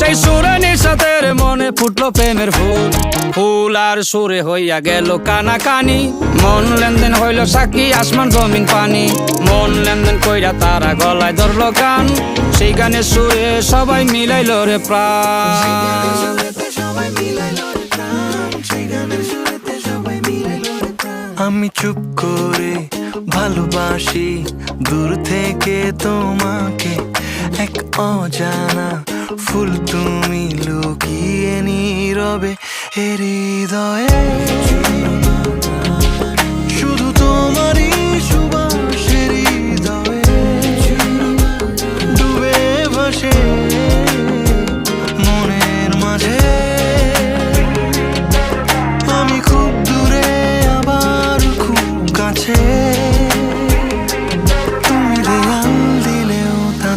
সেই সুরে নিশাতের মনে ফুটলো প্রেমের ফুল, ফুল আর সুরে হইয়া গেল কানাকানি। মন লেনদেন হইল সাক্ষী আসমান জমিন পানি, মন লেনদেন কইরা তারা গলায় ধরলো গান, সেই গানের সুরে সবাই মিলাইল রে প্রাণ। আমি চুপ করে ভালোবাসি দূর থেকে তোমাকে, এক অজানা ফুল তুমি লুকিয়ে নীরবে হৃদয়ে।